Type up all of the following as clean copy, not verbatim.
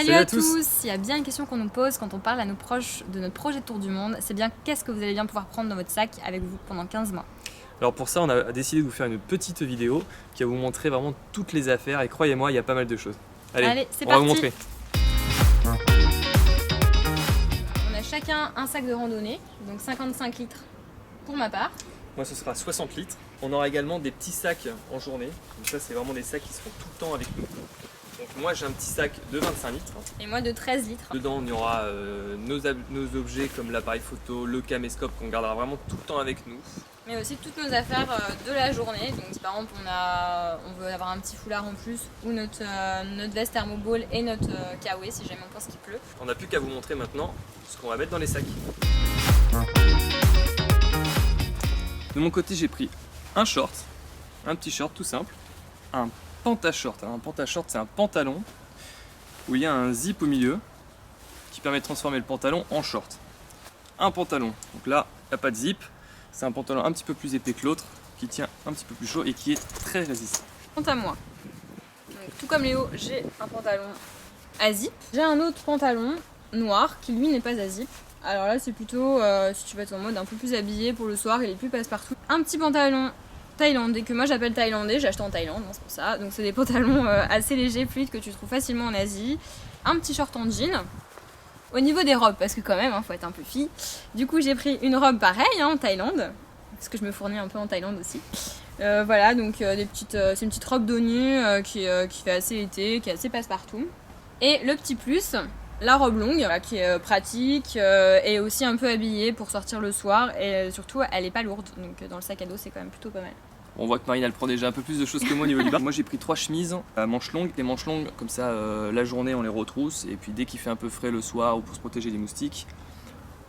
Salut à tous. Il y a bien une question qu'on nous pose quand on parle à nos proches de notre projet de tour du monde, c'est bien qu'est-ce que vous allez bien pouvoir prendre dans votre sac avec vous pendant 15 mois. Alors pour ça, on a décidé de vous faire une petite vidéo qui va vous montrer vraiment toutes les affaires et croyez-moi, il y a pas mal de choses. Allez, c'est on parti. va vous montrer. On a chacun un sac de randonnée, donc 55 litres pour ma part. Moi, ce sera 60 litres. On aura également des petits sacs en journée. Donc ça, c'est vraiment des sacs qui seront tout le temps avec nous. Donc moi, j'ai un petit sac de 25 litres. Et moi de 13 litres. Dedans, on y aura nos objets comme l'appareil photo, le caméscope qu'on gardera vraiment tout le temps avec nous. Mais aussi toutes nos affaires de la journée. Donc si par exemple on veut avoir un petit foulard en plus, ou notre veste thermoball et notre kawaii si jamais on pense qu'il pleut. On n'a plus qu'à vous montrer maintenant ce qu'on va mettre dans les sacs. De mon côté, j'ai pris un short, un petit short tout simple, un pantashort. Alors, un pantashort, c'est un pantalon où il y a un zip au milieu qui permet de transformer le pantalon en short. Un pantalon, donc là, il n'y a pas de zip, c'est un pantalon un petit peu plus épais que l'autre, qui tient un petit peu plus chaud et qui est très résistant. Quant à moi, donc, tout comme Léo, j'ai un pantalon à zip. J'ai un autre pantalon noir qui lui n'est pas à zip. Alors là c'est plutôt si tu vas être en mode un peu plus habillé pour le soir, il est plus passe-partout. Un petit pantalon thaïlandais que moi j'appelle thaïlandais, j'ai acheté en Thaïlande, c'est pour ça. Donc c'est des pantalons assez légers, fluides que tu trouves facilement en Asie. Un petit short en jean. Au niveau des robes, parce que quand même, faut être un peu fille. Du coup j'ai pris une robe pareille en Thaïlande, parce que je me fournis un peu en Thaïlande aussi. Voilà, donc c'est une petite robe d'ONU qui fait assez été, qui est assez passe-partout. Et le petit plus, la robe longue qui est pratique et aussi un peu habillée pour sortir le soir et surtout elle est pas lourde, donc dans le sac à dos c'est quand même plutôt pas mal. On voit que Marine elle prend déjà un peu plus de choses que moi au niveau du bas. Moi j'ai pris 3 chemises à manches longues. Les manches longues comme ça la journée on les retrousse et puis dès qu'il fait un peu frais le soir ou pour se protéger des moustiques,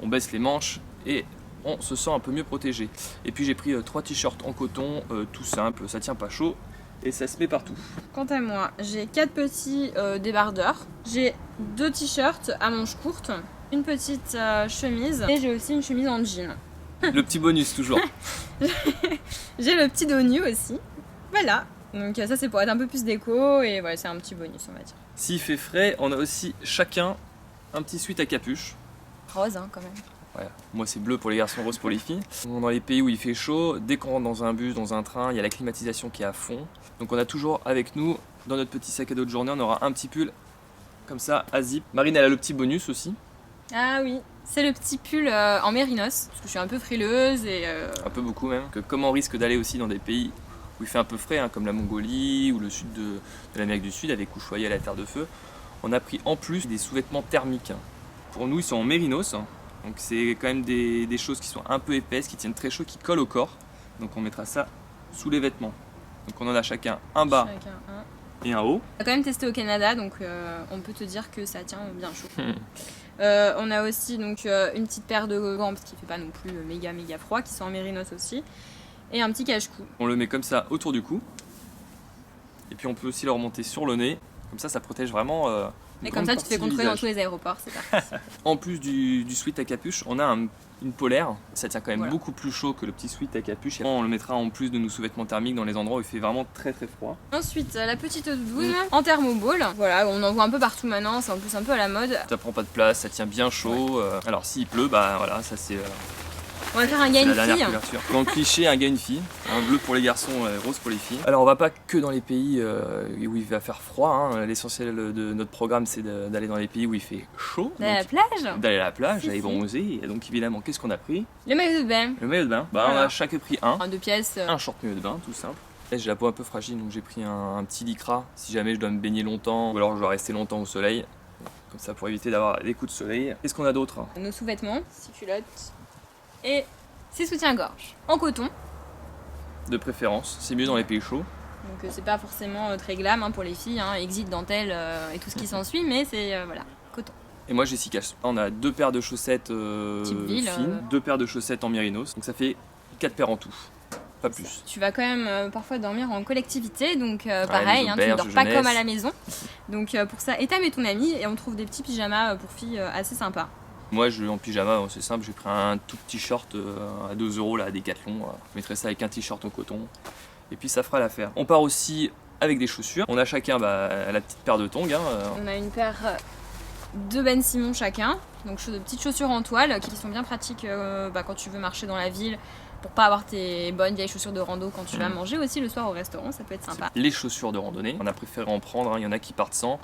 on baisse les manches et on se sent un peu mieux protégé. Et puis j'ai pris 3 t-shirts en coton tout simple, ça tient pas chaud. Et ça se met partout. Quant à moi, j'ai 4 petits débardeurs, j'ai 2 t-shirts à manches courtes, une petite chemise et j'ai aussi une chemise en jean. Le petit bonus toujours. J'ai le petit dos nu aussi. Voilà, donc ça c'est pour être un peu plus déco et voilà, c'est un petit bonus on va dire. S'il fait frais, on a aussi chacun un petit sweat à capuche. Rose hein, quand même. Ouais. Moi c'est bleu pour les garçons, rose pour les filles. Dans les pays où il fait chaud, dès qu'on rentre dans un bus, dans un train, il y a la climatisation qui est à fond. Donc on a toujours avec nous, dans notre petit sac à dos de journée, on aura un petit pull comme ça à zip. Marine elle a le petit bonus aussi. Ah oui, c'est le petit pull en mérinos, parce que je suis un peu frileuse et... Un peu beaucoup même. Que comme on risque d'aller aussi dans des pays où il fait un peu frais, hein, comme la Mongolie ou le sud de l'Amérique du Sud, avec Ushuaïa, la terre de feu, on a pris en plus des sous-vêtements thermiques. Pour nous ils sont en mérinos. Donc c'est quand même des choses qui sont un peu épaisses, qui tiennent très chaud, qui collent au corps. Donc on mettra ça sous les vêtements. Donc on en a chacun un bas et un haut. On a quand même testé au Canada, donc on peut te dire que ça tient bien chaud. On a aussi donc une petite paire de gants, parce qu'il fait pas non plus méga froid, qui sont en mérinos aussi. Et un petit cache-cou. On le met comme ça autour du cou. Et puis on peut aussi le remonter sur le nez. Comme ça protège vraiment... Et comme ça, tu te fais contrôler dans tous les aéroports, c'est parti. En plus du sweat à capuche, on a une polaire. Ça tient quand même voilà. beaucoup plus chaud que le petit sweat à capuche. Et on le mettra en plus de nos sous-vêtements thermiques dans les endroits où il fait vraiment très froid. Ensuite, la petite doudoune en thermoball. Voilà, on en voit un peu partout maintenant, c'est en plus un peu à la mode. Ça prend pas de place, ça tient bien chaud. Ouais. Alors s'il pleut, bah voilà, ça c'est... On va faire un gars une fille. Dans le cliché, un gars une fille. Un bleu pour les garçons, rose pour les filles. Alors on va pas que dans les pays où il va faire froid. Hein. L'essentiel de notre programme c'est d'aller dans les pays où il fait chaud. D'aller à la plage. D'aller à la plage, d'aller bronzer. Et donc évidemment, qu'est-ce qu'on a pris? Le maillot de bain. Le maillot de bain. Bah, voilà. On a chacun pris un. En 2 pièces. Un short maillot de bain, tout simple. Là, j'ai la peau un peu fragile, donc j'ai pris un petit lycra. Si jamais je dois me baigner longtemps, ou alors je dois rester longtemps au soleil. Comme ça pour éviter d'avoir des coups de soleil. Qu'est-ce qu'on a d'autre? Nos sous-vêtements, 6 culottes. Et 6 soutiens-gorge en coton. De préférence, c'est mieux dans les pays chauds. Donc c'est pas forcément très glam hein, pour les filles, hein, exit, dentelle et tout ce qui s'ensuit, mais c'est voilà, coton. Et moi j'ai 6 caches. On a 2 paires de chaussettes fines, 2 paires de chaussettes en mérinos, donc ça fait 4 paires en tout, pas plus. Tu vas quand même parfois dormir en collectivité, donc pareil, hein, tu ne dors pas comme à la maison. Donc pour ça, étame et ton ami, et on trouve des petits pyjamas pour filles assez sympas. Moi je en pyjama, c'est simple, j'ai pris un tout petit short à 2 € là, à Decathlon. Je mettrai ça avec un t-shirt en coton et puis ça fera l'affaire. On part aussi avec des chaussures. On a chacun la petite paire de tongs. Hein. On a une paire 2 Ben Simon chacun, donc de petites chaussures en toile qui sont bien pratiques quand tu veux marcher dans la ville, pour pas avoir tes bonnes vieilles chaussures de rando quand tu vas manger aussi le soir au restaurant, ça peut être sympa. Les chaussures de randonnée, on a préféré en prendre, il y en a qui partent sans.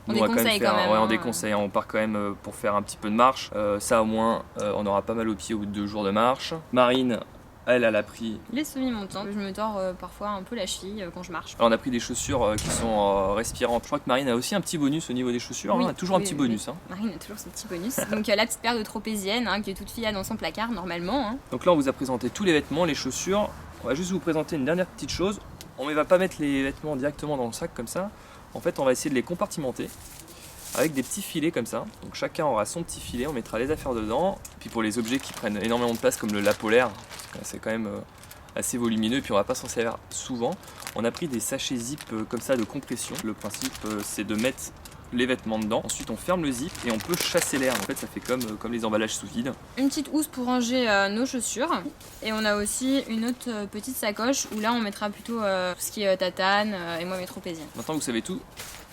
On déconseille quand même. Ouais, on déconseille, on part quand même pour faire un petit peu de marche. Ça au moins, on aura pas mal aux pieds au bout de 2 jours de marche. Marine, elle a pris les semi-montants. Je me tords parfois un peu la cheville quand je marche. Alors on a pris des chaussures qui sont respirantes. Je crois que Marine a aussi un petit bonus au niveau des chaussures. Oui, hein. Toujours un petit bonus. Hein. Marine a toujours son petit bonus. Donc la petite paire de tropézienne que toute fille a dans son placard normalement. Hein. Donc là on vous a présenté tous les vêtements, les chaussures. On va juste vous présenter une dernière petite chose. On ne va pas mettre les vêtements directement dans le sac comme ça. En fait on va essayer de les compartimenter avec des petits filets comme ça. Donc chacun aura son petit filet, on mettra les affaires dedans. Puis pour les objets qui prennent énormément de place comme le lapolaire, c'est quand même assez volumineux et puis on va pas s'en servir souvent. On a pris des sachets zip comme ça de compression. Le principe c'est de mettre les vêtements dedans. Ensuite on ferme le zip et on peut chasser l'air. En fait ça fait comme les emballages sous vide. Une petite housse pour ranger nos chaussures. Et on a aussi une autre petite sacoche où là on mettra plutôt tout ce qui est tatane et moi mes tropéziennes. Maintenant vous savez tout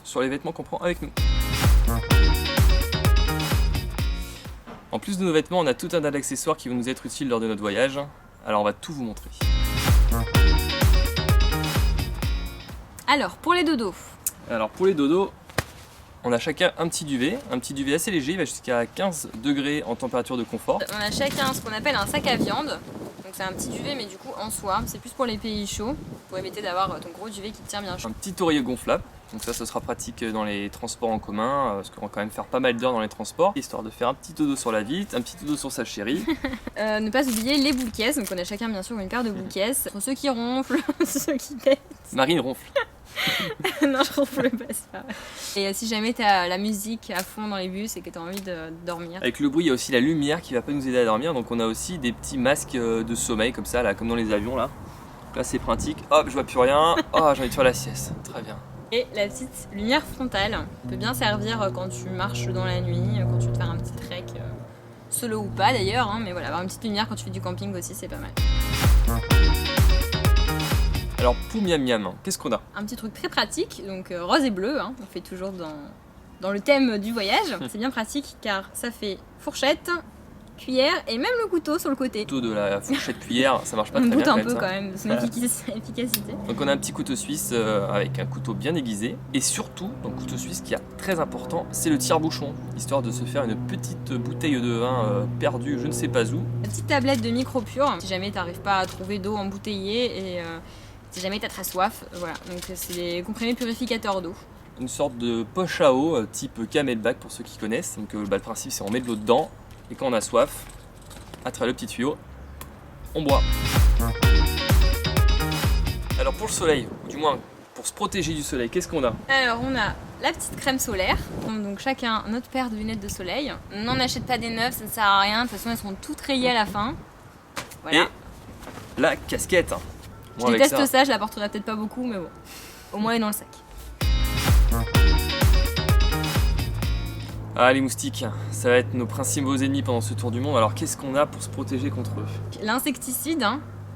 sur les vêtements qu'on prend avec nous. En plus de nos vêtements, on a tout un tas d'accessoires qui vont nous être utiles lors de notre voyage. Alors on va tout vous montrer. Alors pour les dodos. Alors pour les dodos, on a chacun un petit duvet assez léger, il va jusqu'à 15 degrés en température de confort. On a chacun ce qu'on appelle un sac à viande. Donc c'est un petit duvet mais du coup en soie, c'est plus pour les pays chauds, pour éviter d'avoir ton gros duvet qui te tient bien chaud. Un petit oreiller gonflable, donc ça ce sera pratique dans les transports en commun, parce qu'on va quand même faire pas mal d'heures dans les transports, histoire de faire un petit dodo sur la vitre, un petit dodo sur sa chérie. Ne pas oublier les boules caisses, donc on a chacun bien sûr une paire de boules caisses, pour ceux qui ronflent, ceux qui pètent. Marine ronfle. Non, je ronfle pas, c'est pas vrai. Et si jamais t'as la musique à fond dans les bus et que t'as envie de dormir. Avec le bruit, il y a aussi la lumière qui va pas nous aider à dormir, donc on a aussi des petits masques de sommeil comme ça, là, comme dans les avions là. Là c'est pratique, hop je vois plus rien, oh j'ai envie de faire la sieste, très bien. Et la petite lumière frontale peut bien servir quand tu marches dans la nuit, quand tu veux te faire un petit trek, solo ou pas d'ailleurs, mais voilà, avoir une petite lumière quand tu fais du camping aussi c'est pas mal. Alors pour Miam Miam, qu'est-ce qu'on a? Un petit truc très pratique, donc rose et bleu, on fait toujours dans le thème du voyage. C'est bien pratique car ça fait fourchette, cuillère et même le couteau sur le côté. Le couteau de la fourchette cuillère, ça marche pas on très bien. On goûte un peu quand même de son efficacité. Donc on a un petit couteau suisse avec un couteau bien aiguisé. Et surtout, dans le couteau suisse, ce qui est très important, c'est le tire-bouchon. Histoire de se faire une petite bouteille de vin perdue je ne sais pas où. Une petite tablette de micro-pure, si jamais t'arrives pas à trouver d'eau embouteillée et si jamais t'as très soif, voilà. Donc c'est des comprimés purificateurs d'eau. Une sorte de poche à eau type Camelback pour ceux qui connaissent. Donc le principe c'est on met de l'eau dedans et quand on a soif, à travers le petit tuyau, on boit. Alors pour le soleil, ou du moins pour se protéger du soleil, qu'est-ce qu'on a? Alors on a la petite crème solaire, donc chacun notre paire de lunettes de soleil. On n'en achète pas des neuves, ça ne sert à rien, de toute façon elles sont toutes rayées à la fin. Voilà. Et la casquette. Je déteste ça, je la porterai peut-être pas beaucoup, mais bon, au moins elle est dans le sac. Ah les moustiques, ça va être nos principaux ennemis pendant ce tour du monde, alors qu'est-ce qu'on a pour se protéger contre eux? L'insecticide,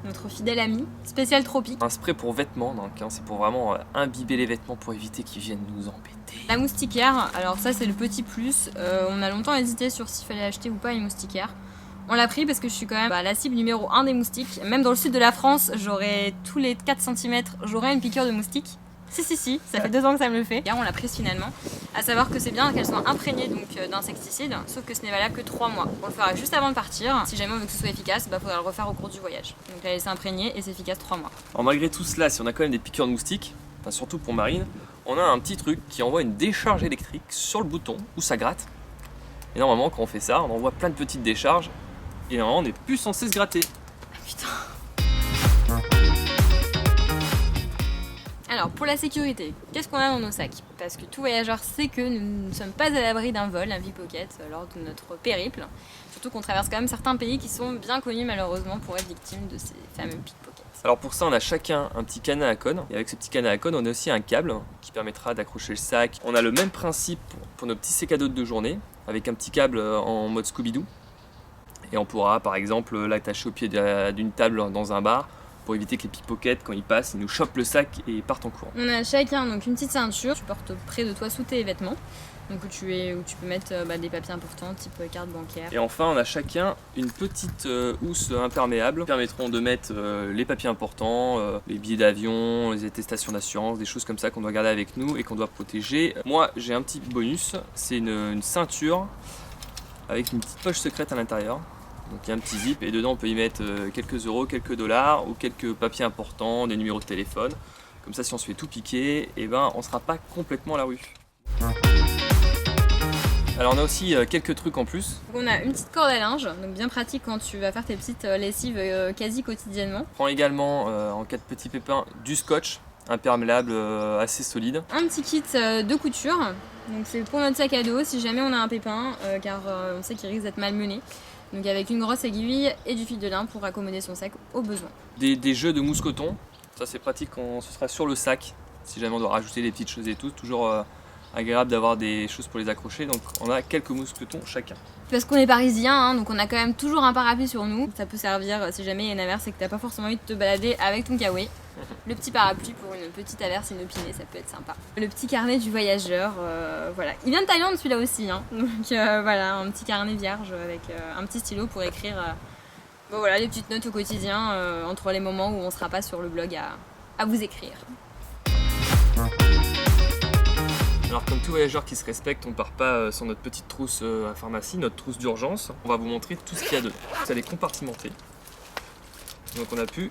notre fidèle ami, spécial tropique. Un spray pour vêtements, donc c'est pour vraiment imbiber les vêtements pour éviter qu'ils viennent nous embêter. La moustiquaire, alors ça c'est le petit plus, on a longtemps hésité sur s'il fallait acheter ou pas une moustiquaire. On l'a pris parce que je suis quand même la cible numéro 1 des moustiques. Même dans le sud de la France, j'aurais tous les 4 cm, j'aurais une piqûre de moustique. Si, ça fait 2 ans que ça me le fait. Et on l'a prise finalement. À savoir que c'est bien qu'elle soit imprégnée d'insecticides, sauf que ce n'est valable que 3 mois. On le fera juste avant de partir. Si jamais on veut que ce soit efficace, faudra le refaire au cours du voyage. Donc la laisser imprégnée et c'est efficace 3 mois. Alors malgré tout cela, si on a quand même des piqûres de moustiques, enfin surtout pour Marine, on a un petit truc qui envoie une décharge électrique sur le bouton où ça gratte. Et normalement quand on fait ça, on envoie plein de petites décharges. Et normalement on n'est plus censé se gratter. Ah putain. Alors pour la sécurité, qu'est-ce qu'on a dans nos sacs? Parce que tout voyageur sait que nous ne sommes pas à l'abri d'un vol, un pickpocket lors de notre périple. Surtout qu'on traverse quand même certains pays qui sont bien connus malheureusement pour être victimes de ces fameux pickpockets. Alors pour ça on a chacun un petit canard à cône. Et avec ce petit canard à cône on a aussi un câble qui permettra d'accrocher le sac. On a le même principe pour nos petits sacs à dos de journée, avec un petit câble en mode Scooby-Doo. Et on pourra par exemple l'attacher au pied d'une table dans un bar pour éviter que les pickpockets, quand ils passent, ils nous chopent le sac et ils partent en courant. On a chacun donc une petite ceinture, tu portes près de toi sous tes vêtements, donc où tu peux mettre des papiers importants type carte bancaire. Et enfin, on a chacun une petite housse imperméable qui permettront de mettre les papiers importants, les billets d'avion, les attestations d'assurance, des choses comme ça qu'on doit garder avec nous et qu'on doit protéger. Moi, j'ai un petit bonus, c'est une ceinture avec une petite poche secrète à l'intérieur. Donc il y a un petit zip et dedans on peut y mettre quelques euros, quelques dollars ou quelques papiers importants, des numéros de téléphone. Comme ça, si on se fait tout piquer, et on ne sera pas complètement à la rue. Alors on a aussi quelques trucs en plus. Donc on a une petite corde à linge, donc bien pratique quand tu vas faire tes petites lessives quasi quotidiennement. On prend également, en cas de petits pépins, du scotch imperméable assez solide. Un petit kit de couture, donc c'est pour notre sac à dos si jamais on a un pépin, car on sait qu'il risque d'être malmené. Donc avec une grosse aiguille et du fil de lin pour accommoder son sac au besoin. Des jeux de mousse coton, ça c'est pratique quand ce sera sur le sac, si jamais on doit rajouter des petites choses et tout, toujours agréable d'avoir des choses pour les accrocher, donc on a quelques mousses coton chacun. Parce qu'on est parisien, hein, donc on a quand même toujours un parapluie sur nous. Ça peut servir si jamais il y a une averse et que t'as pas forcément envie de te balader avec ton kawaii. Le petit parapluie pour une petite averse inopinée, ça peut être sympa. Le petit carnet du voyageur, voilà. Il vient de Thaïlande celui-là aussi, hein. Donc voilà, un petit carnet vierge avec un petit stylo pour écrire voilà, les petites notes au quotidien entre les moments où on sera pas sur le blog à vous écrire. Alors comme tout voyageur qui se respecte, on ne part pas sans notre petite trousse à pharmacie, notre trousse d'urgence. On va vous montrer tout ce qu'il y a dedans. Ça est compartimenté. Donc on a pu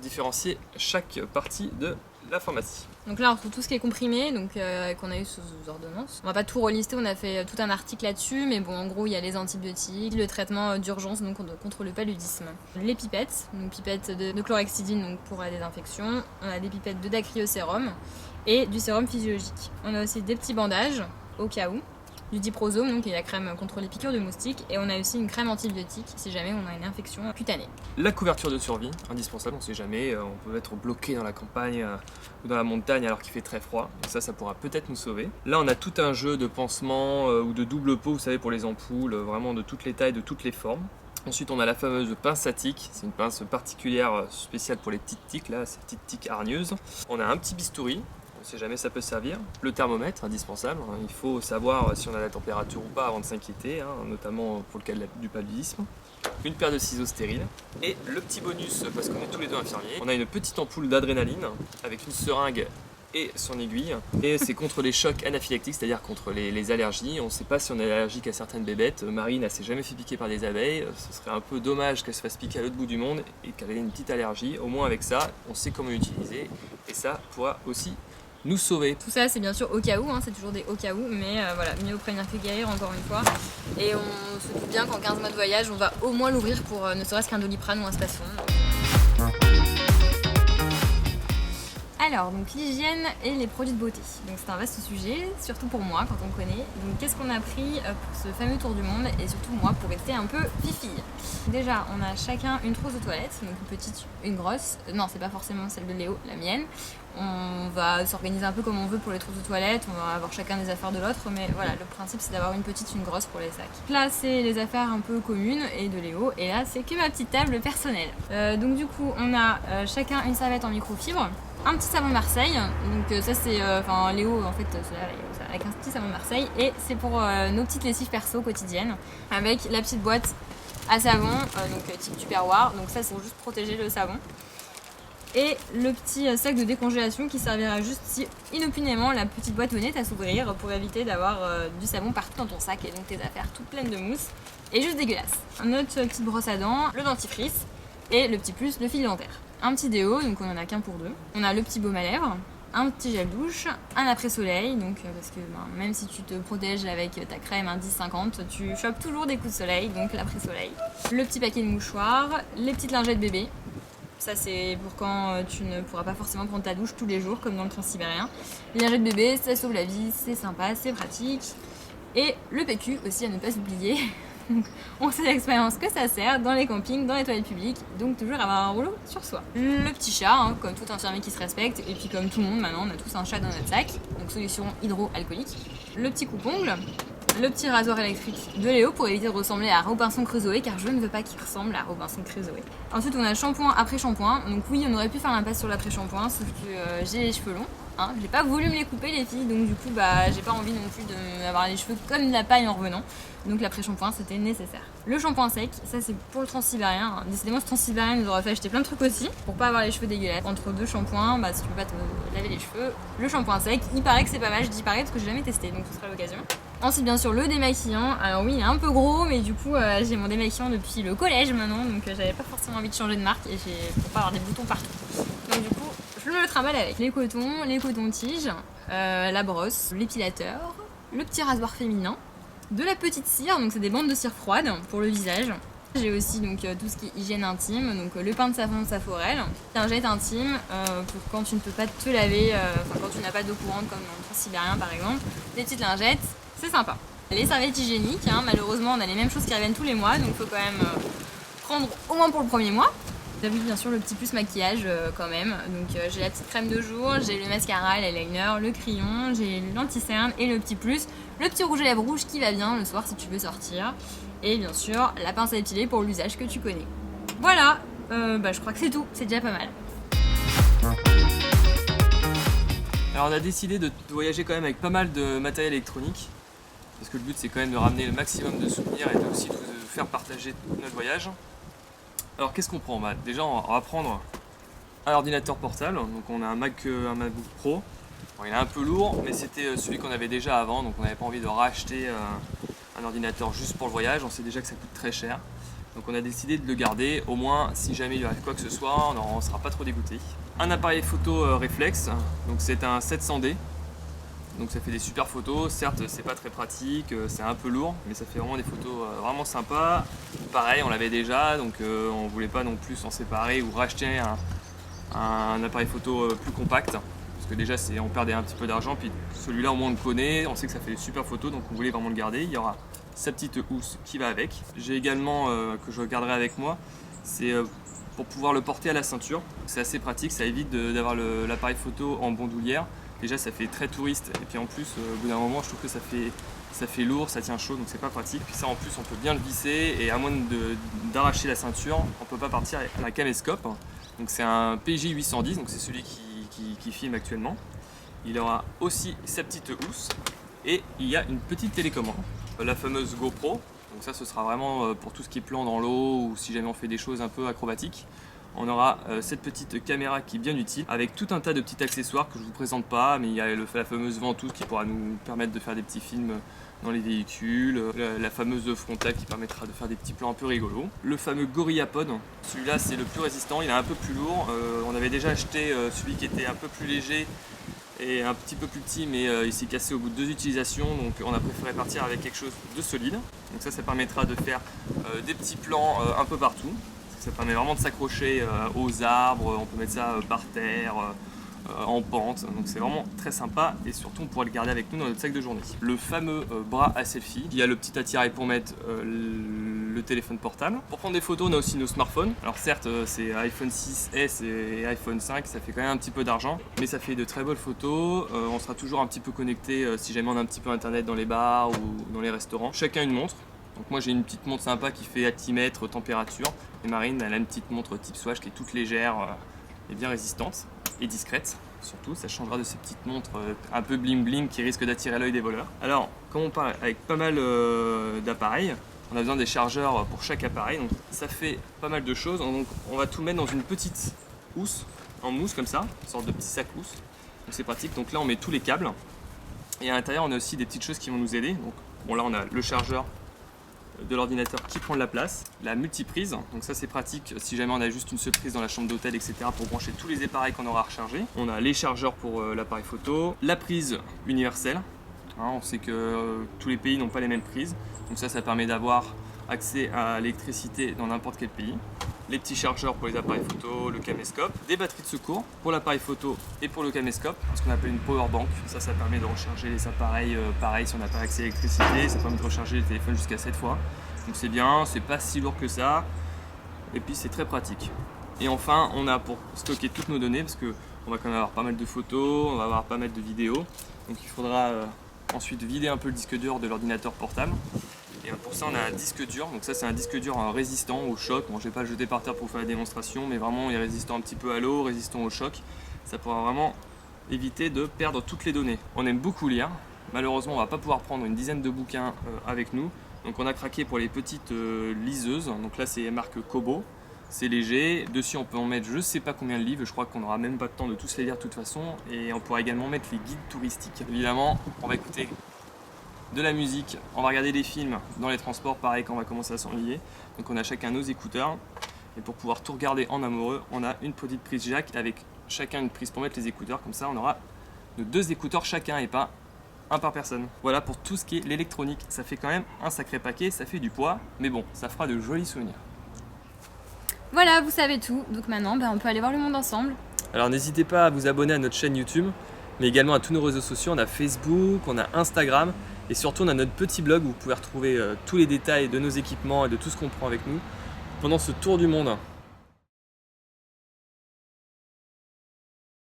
différencier chaque partie de la pharmacie. Donc là on retrouve tout ce qui est comprimé, donc qu'on a eu sous ordonnance. On va pas tout relister, on a fait tout un article là-dessus, mais bon en gros il y a les antibiotiques, le traitement d'urgence donc contre le paludisme. Les pipettes, donc pipettes de chlorhexidine donc pour la désinfection. On a des pipettes de dacryocérum et du sérum physiologique. On a aussi des petits bandages au cas où, du diprosome donc qui est la crème contre les piqûres de moustiques, et on a aussi une crème antibiotique si jamais on a une infection cutanée. La couverture de survie, indispensable, on sait jamais, on peut être bloqué dans la campagne ou dans la montagne alors qu'il fait très froid, donc ça pourra peut-être nous sauver. Là on a tout un jeu de pansements ou de double pot, vous savez, pour les ampoules, vraiment de toutes les tailles, de toutes les formes. Ensuite on a la fameuse pince à tiques, c'est une pince particulière spéciale pour les petites tiques, là, ces petites tiques hargneuses. On a un petit bistouri, on sait jamais ça peut servir. Le thermomètre, indispensable, il faut savoir si on a la température ou pas avant de s'inquiéter, notamment pour le cas du paludisme. Une paire de ciseaux stériles et le petit bonus, parce qu'on est tous les deux infirmiers, on a une petite ampoule d'adrénaline avec une seringue et son aiguille, et c'est contre les chocs anaphylactiques, c'est-à-dire contre les allergies. On ne sait pas si on est allergique à certaines bébêtes. Marine, elle s'est jamais fait piquer par des abeilles, ce serait un peu dommage qu'elle se fasse piquer à l'autre bout du monde et qu'elle ait une petite allergie. Au moins avec ça, on sait comment l'utiliser et ça pourra aussi nous sauver. Tout ça c'est bien sûr au cas où, c'est toujours des au cas où, mais voilà, mieux vaut prévenir que guérir encore une fois. Et on se doute bien qu'en 15 mois de voyage, on va au moins l'ouvrir pour ne serait-ce qu'un Doliprane ou un Spasson. Alors, donc l'hygiène et les produits de beauté. Donc c'est un vaste sujet, surtout pour moi quand on me connaît. Donc qu'est-ce qu'on a pris pour ce fameux tour du monde et surtout moi pour rester un peu fifille. Déjà, on a chacun une trousse de toilette, donc une petite, une grosse. Non, c'est pas forcément celle de Léo, la mienne. On va s'organiser un peu comme on veut pour les trousses de toilette, on va avoir chacun des affaires de l'autre, mais voilà, le principe c'est d'avoir une petite, une grosse pour les sacs. Là c'est les affaires un peu communes et de Léo, et là c'est que ma petite table personnelle. Donc du coup on a chacun une serviette en microfibre, un petit savon de Marseille, donc ça c'est, Léo en fait c'est là, avec un petit savon de Marseille, et c'est pour nos petites lessives perso quotidiennes, avec la petite boîte à savon, donc type Tupperware, donc ça c'est pour juste protéger le savon. Et le petit sac de décongélation qui servira juste si inopinément la petite boîte venait à s'ouvrir pour éviter d'avoir du savon partout dans ton sac et donc tes affaires toutes pleines de mousse et juste dégueulasse. Notre petite brosse à dents, le dentifrice et le petit plus, le fil dentaire. Un petit déo, donc on en a qu'un pour deux. On a le petit baume à lèvres, un petit gel douche, un après-soleil, donc parce que même si tu te protèges avec ta crème indice 50, tu chopes toujours des coups de soleil, donc l'après-soleil. Le petit paquet de mouchoirs, les petites lingettes bébé. Ça c'est pour quand tu ne pourras pas forcément prendre ta douche tous les jours comme dans le transsibérien. Les lingettes bébé, ça sauve la vie, c'est sympa, c'est pratique. Et le PQ aussi à ne pas oublier. On sait l'expérience que ça sert dans les campings, dans les toilettes publiques, donc toujours avoir un rouleau sur soi. Le petit chat, comme tout infirmier qui se respecte, et puis comme tout le monde maintenant, on a tous un chat dans notre sac, donc solution hydroalcoolique. Le petit coupe-ongle, le petit rasoir électrique de Léo pour éviter de ressembler à Robinson Crusoe, car je ne veux pas qu'il ressemble à Robinson Crusoe. Ensuite on a shampoing après shampoing, donc oui on aurait pu faire l'impasse sur l'après-shampoing, sauf que j'ai les cheveux longs. Hein, j'ai pas voulu me les couper les filles, donc du coup j'ai pas envie non plus d'avoir les cheveux comme de la paille en revenant. Donc l'après-shampoing c'était nécessaire. Le shampoing sec, ça c'est pour le transsibérien. Décidément ce transsibérien nous aurait fait acheter plein de trucs aussi pour pas avoir les cheveux dégueulasses. Entre deux shampoings, si tu peux pas te laver les cheveux, le shampoing sec, il paraît que c'est pas mal, je dis pareil parce que j'ai jamais testé, donc ce sera l'occasion. Ensuite bien sûr le démaquillant, alors oui il est un peu gros mais du coup j'ai mon démaquillant depuis le collège maintenant, donc j'avais pas forcément envie de changer de marque et pour pas avoir des boutons partout. Donc du coup je me le trimballe avec les cotons-tiges, la brosse, l'épilateur, le petit rasoir féminin, de la petite cire, donc c'est des bandes de cire froide pour le visage. J'ai aussi donc tout ce qui est hygiène intime, donc le pain de savon de Saforel, un jet intime pour quand tu ne peux pas te laver, quand tu n'as pas d'eau courante comme dans le transsibérien par exemple, des petites lingettes, c'est sympa. Les serviettes hygiéniques, malheureusement on a les mêmes choses qui reviennent tous les mois, donc il faut quand même prendre au moins pour le premier mois. J'ai vu bien sûr le petit plus maquillage quand même, donc j'ai la petite crème de jour, j'ai le mascara, l'eyeliner, le crayon, j'ai l'anti-cerne et le petit plus, le petit rouge à lèvres rouge qui va bien le soir si tu veux sortir, et bien sûr la pince à épiler pour l'usage que tu connais. Voilà, je crois que c'est tout, c'est déjà pas mal. Alors on a décidé de voyager quand même avec pas mal de matériel électronique, parce que le but c'est quand même de ramener le maximum de souvenirs et aussi de vous faire partager notre voyage. Alors qu'est-ce qu'on prend? Déjà on va prendre un ordinateur portable, donc on a un MacBook Pro. Bon, il est un peu lourd mais c'était celui qu'on avait déjà avant, donc on n'avait pas envie de racheter un ordinateur juste pour le voyage, on sait déjà que ça coûte très cher. Donc on a décidé de le garder, au moins si jamais il arrive quoi que ce soit, on ne sera pas trop dégoûté. Un appareil photo réflexe, donc c'est un 700D. Donc ça fait des super photos, certes c'est pas très pratique, c'est un peu lourd, mais ça fait vraiment des photos vraiment sympas. Pareil, on l'avait déjà, donc on voulait pas non plus s'en séparer ou racheter un appareil photo plus compact. Parce que déjà on perdait un petit peu d'argent, puis celui-là au moins on le connaît, on sait que ça fait des super photos, donc on voulait vraiment le garder. Il y aura sa petite housse qui va avec. J'ai également, que je garderai avec moi, c'est pour pouvoir le porter à la ceinture. C'est assez pratique, ça évite d'avoir l'appareil photo en bandoulière. Déjà ça fait très touriste et puis en plus au bout d'un moment je trouve que ça fait lourd, ça tient chaud donc c'est pas pratique. Puis ça en plus on peut bien le visser et à moins d'arracher la ceinture on peut pas partir avec un caméscope. Donc c'est un PJ810, donc c'est celui qui filme actuellement. Il aura aussi sa petite housse et il y a une petite télécommande, la fameuse GoPro. Donc ça ce sera vraiment pour tout ce qui est plan dans l'eau ou si jamais on fait des choses un peu acrobatiques. On aura cette petite caméra qui est bien utile avec tout un tas de petits accessoires que je ne vous présente pas, mais il y a la fameuse ventouse qui pourra nous permettre de faire des petits films dans les véhicules, la fameuse frontale qui permettra de faire des petits plans un peu rigolos, le fameux GorillaPod, celui-là c'est le plus résistant, il est un peu plus lourd, on avait déjà acheté celui qui était un peu plus léger et un petit peu plus petit, mais il s'est cassé au bout de 2 utilisations, donc on a préféré partir avec quelque chose de solide. Donc ça permettra de faire des petits plans un peu partout. Ça permet vraiment de s'accrocher aux arbres, on peut mettre ça par terre, en pente, donc c'est vraiment très sympa et surtout on pourra le garder avec nous dans notre sac de journée. Le fameux bras à selfie, il y a le petit attirail pour mettre le téléphone portable. Pour prendre des photos on a aussi nos smartphones, alors certes c'est iPhone 6S et iPhone 5, ça fait quand même un petit peu d'argent, mais ça fait de très belles photos, on sera toujours un petit peu connecté si jamais on a un petit peu internet dans les bars ou dans les restaurants. Chacun une montre. Donc moi j'ai une petite montre sympa qui fait altimètre, température, et Marine elle a une petite montre type Swatch qui est toute légère et bien résistante et discrète. Surtout ça changera de ces petites montres un peu bling bling qui risquent d'attirer l'œil des voleurs. Alors comme on parle avec pas mal d'appareils, on a besoin des chargeurs pour chaque appareil, donc ça fait pas mal de choses. Donc on va tout mettre dans une petite housse en mousse comme ça, une sorte de petit sac housse. Donc c'est pratique, donc là on met tous les câbles et à l'intérieur on a aussi des petites choses qui vont nous aider. Donc bon là on a le chargeur de l'ordinateur qui prend de la place, la multiprise, donc ça c'est pratique si jamais on a juste une seule prise dans la chambre d'hôtel etc. pour brancher tous les appareils qu'on aura à recharger. On a les chargeurs pour l'appareil photo, la prise universelle, on sait que tous les pays n'ont pas les mêmes prises, donc ça permet d'avoir accès à l'électricité dans n'importe quel pays. Les petits chargeurs pour les appareils photo, le caméscope, des batteries de secours pour l'appareil photo et pour le caméscope, ce qu'on appelle une power bank. Ça permet de recharger les appareils, pareil si on n'a pas accès à l'électricité, ça permet de recharger les téléphones jusqu'à 7 fois. Donc c'est bien, c'est pas si lourd que ça, et puis c'est très pratique. Et enfin, on a pour stocker toutes nos données, parce qu'on va quand même avoir pas mal de photos, on va avoir pas mal de vidéos, donc il faudra ensuite vider un peu le disque dur de l'ordinateur portable. Et pour ça on a un disque dur, donc ça c'est un disque dur résistant au choc. Bon, je vais pas le jeter par terre pour faire la démonstration, mais vraiment il est résistant un petit peu à l'eau, résistant au choc. Ça pourra vraiment éviter de perdre toutes les données. On aime beaucoup lire, malheureusement on va pas pouvoir prendre une dizaine de bouquins avec nous. Donc on a craqué pour les petites liseuses, donc là c'est marque Kobo. C'est léger, dessus on peut en mettre je sais pas combien de livres, je crois qu'on n'aura même pas le temps de tous les lire de toute façon, et on pourra également mettre les guides touristiques. Évidemment, on va écouter de la musique, on va regarder des films dans les transports, pareil quand on va commencer à s'ennuyer. Donc on a chacun nos écouteurs, et pour pouvoir tout regarder en amoureux, on a une petite prise jack avec chacun une prise pour mettre les écouteurs, comme ça on aura nos 2 écouteurs chacun et pas un par personne. Voilà pour tout ce qui est l'électronique, ça fait quand même un sacré paquet, ça fait du poids, mais bon, ça fera de jolis souvenirs. Voilà, vous savez tout. Donc maintenant, on peut aller voir le monde ensemble. Alors n'hésitez pas à vous abonner à notre chaîne YouTube, mais également à tous nos réseaux sociaux. On a Facebook, on a Instagram, et surtout on a notre petit blog où vous pouvez retrouver tous les détails de nos équipements et de tout ce qu'on prend avec nous pendant ce tour du monde.